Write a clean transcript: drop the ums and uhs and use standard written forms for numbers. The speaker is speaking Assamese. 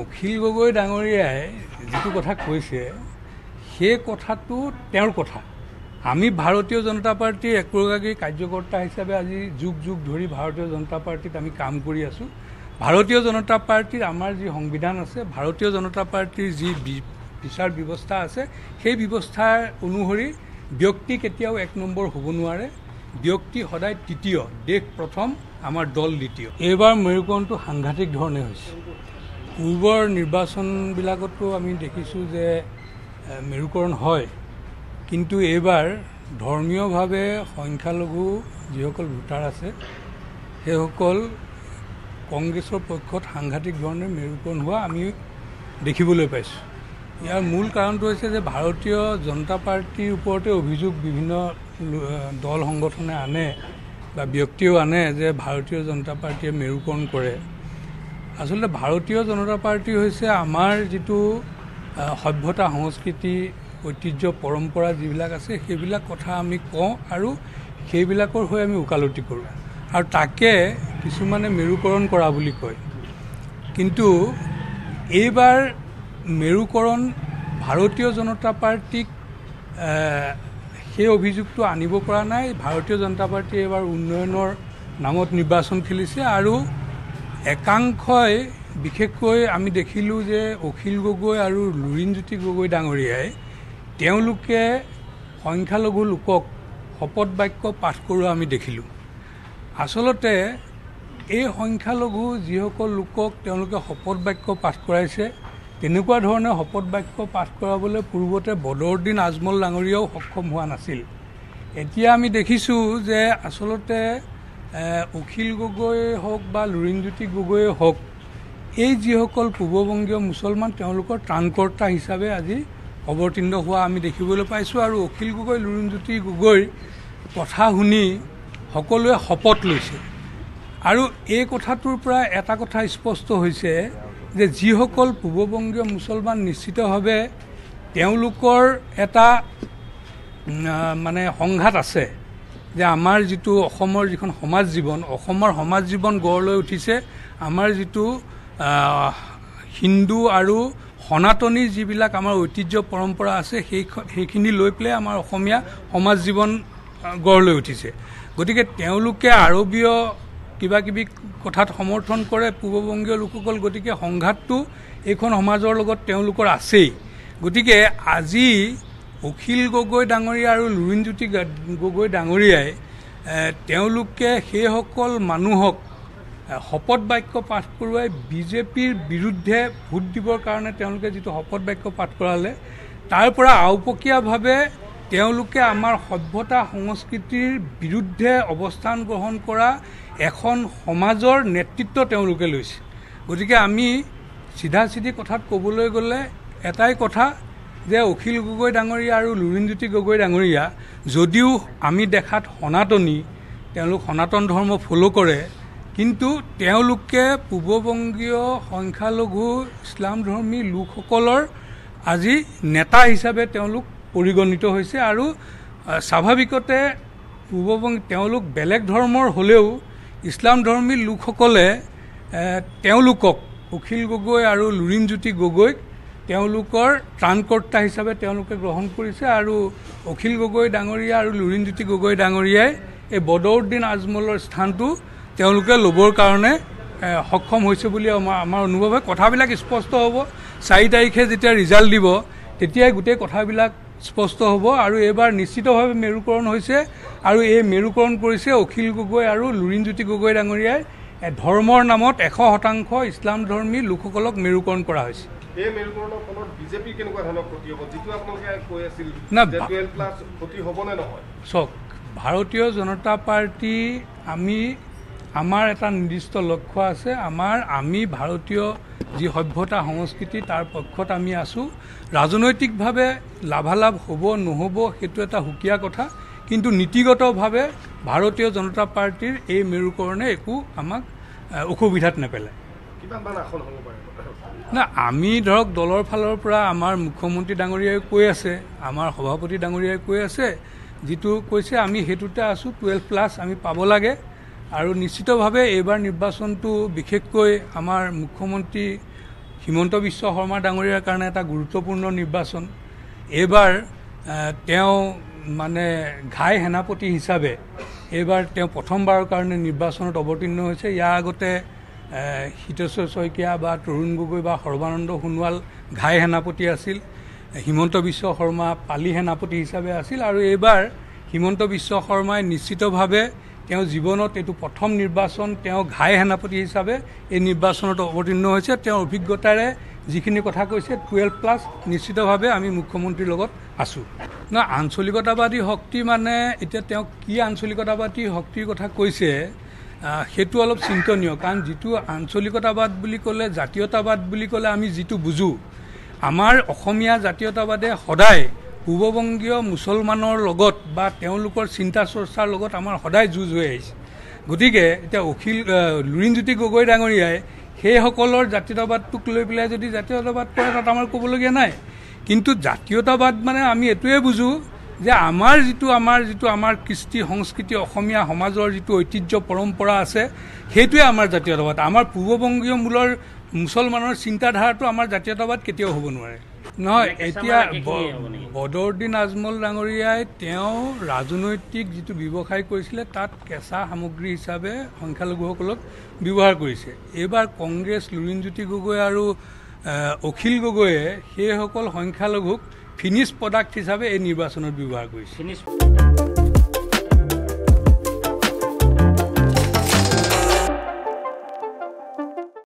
অখিল গগৈ ডাঙৰীয়াই যিটো কথা কৈছে সেই কথাটো তেওঁৰ কথা। আমি ভাৰতীয় জনতা পাৰ্টিৰ একগৰাকী কাৰ্যকৰ্তা হিচাপে আজি যুগ যুগ ধৰি ভাৰতীয় জনতা পাৰ্টিত আমি কাম কৰি আছোঁ। ভাৰতীয় জনতা পাৰ্টিৰ আমাৰ যি সংবিধান আছে, ভাৰতীয় জনতা পাৰ্টিৰ যি বিচাৰ ব্যৱস্থা আছে, সেই ব্যৱস্থাৰ অনুসৰি ব্যক্তি কেতিয়াও এক নম্বৰ হ'ব নোৱাৰে। ব্যক্তি সদায় তৃতীয়, দেশ প্ৰথম, আমাৰ দল দ্বিতীয়। এইবাৰ মেৰুকৰণটো সাংঘাতিক ধৰণে হৈছে। পূৰ্বৰ নিৰ্বাচনবিলাকতো আমি দেখিছোঁ যে মেৰুকৰণ হয়, কিন্তু এইবাৰ ধৰ্মীয়ভাৱে সংখ্যালঘু যিসকল ভোটাৰ আছে সেইসকল কংগ্ৰেছৰ পক্ষত সাংঘাতিক ধৰণে মেৰুকৰণ হোৱা আমি দেখিবলৈ পাইছোঁ। ইয়াৰ মূল কাৰণটো হৈছে যে ভাৰতীয় জনতা পাৰ্টিৰ ওপৰতে অভিযোগ বিভিন্ন দল সংগঠনে আনে বা ব্যক্তিও আনে যে ভাৰতীয় জনতা পাৰ্টিয়ে মেৰুকৰণ কৰে। আচলতে ভাৰতীয় জনতা পাৰ্টি হৈছে আমাৰ যিটো সভ্যতা, সংস্কৃতি, ঐতিহ্য, পৰম্পৰা যিবিলাক আছে সেইবিলাক কথা আমি কওঁ আৰু সেইবিলাকৰ হৈ আমি ওকালতি কৰোঁ, আৰু তাকে কিছুমানে মেৰুকৰণ কৰা বুলি কয়। কিন্তু এইবাৰ মেৰুকৰণ ভাৰতীয় জনতা পাৰ্টিক সেই অভিযোগটো আনিব পৰা নাই। ভাৰতীয় জনতা পাৰ্টিয়ে এইবাৰ উন্নয়নৰ নামত নিৰ্বাচন খেলিছে, আৰু একাংশই বিশেষকৈ আমি দেখিলোঁ যে অখিল গগৈ আৰু লুৰিণজ্যোতি গগৈ ডাঙৰীয়াই তেওঁলোকে সংখ্যালঘু লোকক শপত বাক্য পাঠ কৰোৱা আমি দেখিলোঁ। আচলতে এই সংখ্যালঘু যিসকল লোকক তেওঁলোকে শপত বাক্য পাঠ কৰাইছে, তেনেকুৱা ধৰণে শপত বাক্য পাঠ কৰাবলৈ পূৰ্বতে বদৰুদ্দিন আজমল ডাঙৰীয়াও সক্ষম হোৱা নাছিল। এতিয়া আমি দেখিছোঁ যে আচলতে অখিল গগৈয়ে হওক বা লুৰিণজ্যোতি গগৈয়ে হওক, এই যিসকল পূৰ্ববংগীয় মুছলমান তেওঁলোকৰ ত্ৰাণকৰ্তা হিচাপে আজি অৱতীৰ্ণ হোৱা আমি দেখিবলৈ পাইছোঁ। আৰু অখিল গগৈ, লুৰিণজ্যোতি গগৈৰ কথা শুনি সকলোৱে শপত লৈছে। আৰু এই কথাটোৰ পৰা এটা কথা স্পষ্ট হৈছে যে যিসকল পূৰ্ববংগীয় মুছলমান নিশ্চিতভাৱে তেওঁলোকৰ এটা সংঘাত আছে যে আমাৰ যিটো অসমৰ যিখন সমাজ জীৱন, অসমৰ সমাজ জীৱন গঢ় লৈ উঠিছে আমাৰ যিটো হিন্দু আৰু সনাতনী যিবিলাক আমাৰ ঐতিহ্য পৰম্পৰা আছে সেইখিনি লৈ পেলাই আমাৰ অসমীয়া সমাজ জীৱন গঢ় লৈ উঠিছে। গতিকে তেওঁলোকে আৰবীয় কিবা কিবি কথাত সমৰ্থন কৰে পূৰ্ববংগীয় লোকসকল, গতিকে সংঘাতটো এইখন সমাজৰ লগত তেওঁলোকৰ আছেই। গতিকে আজি অখিল গগৈ ডাঙৰীয়া আৰু লুৰিণজ্যোতি গগৈ ডাঙৰীয়াই তেওঁলোকে সেইসকল মানুহক শপত বাক্য পাঠ কৰোৱাই বিজেপিৰ বিৰুদ্ধে ভোট দিবৰ কাৰণে তেওঁলোকে যিটো শপত বাক্য পাঠ কৰালে, তাৰ পৰা আওপকীয়াভাৱে তেওঁলোকে আমাৰ সভ্যতা সংস্কৃতিৰ বিৰুদ্ধে অৱস্থান গ্ৰহণ কৰা এখন সমাজৰ নেতৃত্ব তেওঁলোকে লৈছে। গতিকে আমি চিধা কথাত ক'বলৈ গ'লে এটাই কথা যে অখিল গগৈ ডাঙৰীয়া আৰু লুৰিণজ্যোতি গগৈ ডাঙৰীয়া যদিও আমি দেখাত সনাতনী, তেওঁলোক সনাতন ধৰ্ম ফ'ল' কৰে, কিন্তু তেওঁলোকে পূৰ্ববংগীয় সংখ্যালঘু ইছলামধৰ্মী লোকসকলৰ আজি নেতা হিচাপে তেওঁলোক পৰিগণিত হৈছে। আৰু স্বাভাৱিকতে তেওঁলোক বেলেগ ধৰ্মৰ হ'লেও ইছলামধৰ্মী লোকসকলে তেওঁলোকক অখিল গগৈ আৰু লুৰিণজ্যোতি গগৈক তেওঁলোকৰ ত্ৰাণকৰ্তা হিচাপে তেওঁলোকে গ্ৰহণ কৰিছে। আৰু অখিল গগৈ ডাঙৰীয়া আৰু লুৰিণজ্যোতি গগৈ ডাঙৰীয়াই এই বদৰুদ্দিন আজমলৰ স্থানটো তেওঁলোকে ল'বৰ কাৰণে সক্ষম হৈছে বুলি আমাৰ অনুভৱ হয়। কথাবিলাক স্পষ্ট হ'ব, 4 তাৰিখে যেতিয়া ৰিজাল্ট দিব তেতিয়াই গোটেই কথাবিলাক স্পষ্ট হ'ব। আৰু এইবাৰ নিশ্চিতভাৱে মেৰুকৰণ হৈছে, আৰু এই মেৰুকৰণ কৰিছে অখিল গগৈ আৰু লুৰিণজ্যোতি গগৈ ডাঙৰীয়াই। ধৰ্মৰ নামত 100% ইছলাম ধৰ্মী লোকসকলক মেৰুকৰণ কৰা হৈছে। চাওক, ভাৰতীয় জনতা পাৰ্টি আমাৰ এটা নিৰ্দিষ্ট লক্ষ্য আছে। আমি ভাৰতীয় যি সভ্যতা সংস্কৃতি তাৰ পক্ষত আমি আছোঁ। ৰাজনৈতিকভাৱে লাভালাভ হ'ব নহ'ব সেইটো এটা সুকীয়া কথা, কিন্তু নীতিগতভাৱে ভাৰতীয় জনতা পাৰ্টিৰ এই মেৰুকৰণে একো আমাক অসুবিধাত নেপেলায়। না, আমি ধৰক দলৰ ফালৰ পৰা আমাৰ মুখ্যমন্ত্ৰী ডাঙৰীয়াই কৈ আছে, আমাৰ সভাপতি ডাঙৰীয়াই কৈ আছে, যিটো কৈছে আমি সেইটোতে আছোঁ। 12+ আমি পাব লাগে। আৰু নিশ্চিতভাৱে এইবাৰ নিৰ্বাচনটো বিশেষকৈ আমাৰ মুখ্যমন্ত্ৰী হিমন্ত বিশ্ব শৰ্মা ডাঙৰীয়াৰ কাৰণে এটা গুৰুত্বপূৰ্ণ নিৰ্বাচন। এইবাৰ তেওঁ মানে ঘাই সেনাপতি হিচাপে এইবাৰ তেওঁ প্ৰথমবাৰৰ কাৰণে নিৰ্বাচনত অৱতীৰ্ণ হৈছে। ইয়াৰ আগতে হিতেশ্বৰ শইকীয়া বা তৰুণ গগৈ বা সৰ্বানন্দ সোণোৱাল ঘাই সেনাপতি আছিল, হিমন্ত বিশ্ব শৰ্মা পালি সেনাপতি হিচাপে আছিল, আৰু এইবাৰ হিমন্ত বিশ্ব শৰ্মাই নিশ্চিতভাৱে তেওঁ জীৱনত এইটো প্ৰথম নিৰ্বাচন, তেওঁ ঘাই সেনাপতি হিচাপে এই নিৰ্বাচনত অৱতীৰ্ণ হৈছে। তেওঁৰ অভিজ্ঞতাৰে যিখিনি কথা কৈছে 12+ নিশ্চিতভাৱে আমি মুখ্যমন্ত্ৰীৰ লগত আছোঁ। আঞ্চলিকতাবাদী শক্তি মানে এতিয়া তেওঁ কি আঞ্চলিকতাবাদী শক্তিৰ কথা কৈছে সেইটো অলপ চিন্তনীয়, কাৰণ যিটো আঞ্চলিকতাবাদ বুলি ক'লে, জাতীয়তাবাদ বুলি ক'লে আমি যিটো বুজোঁ, আমাৰ অসমীয়া জাতীয়তাবাদে সদায় পূৰ্ববংগীয় মুছলমানৰ লগত বা তেওঁলোকৰ চিন্তা চৰ্চাৰ লগত আমাৰ সদায় যুঁজ হৈ আহিছে। গতিকে এতিয়া লুৰিণজ্যোতি গগৈ ডাঙৰীয়াই সেইসকলৰ জাতীয়তাবাদটোক লৈ পেলাই যদি জাতীয়তাবাদ কৰে তাত আমাৰ ক'বলগীয়া নাই। কিন্তু জাতীয়তাবাদ মানে আমি এইটোৱে বুজোঁ যে আমাৰ যিটো কৃষ্টি সংস্কৃতি, অসমীয়া সমাজৰ যিটো ঐতিহ্য পৰম্পৰা আছে, সেইটোৱে আমাৰ জাতীয়তাবাদ। আমাৰ পূৰ্ববংগীয় মূলৰ মুছলমানৰ চিন্তাধাৰাটো আমাৰ জাতীয়তাবাদ কেতিয়াও হ'ব নোৱাৰে। নহয়, এতিয়া বদৰুদ্দিন আজমল ডাঙৰীয়াই তেওঁ ৰাজনৈতিক যিটো ব্যৱসায় কৰিছিলে তাত কেঁচা সামগ্ৰী হিচাপে সংখ্যালঘুসকলক ব্যৱহাৰ কৰিছে। এইবাৰ কংগ্ৰেছ, লুৰিণজ্যোতি গগৈ আৰু অখিল গগৈয়ে সেইসকল সংখ্যালঘুক ফিনিছ প্ৰডাক্ট হিচাপে এই নিৰ্বাচনত ব্যৱহাৰ কৰিছে।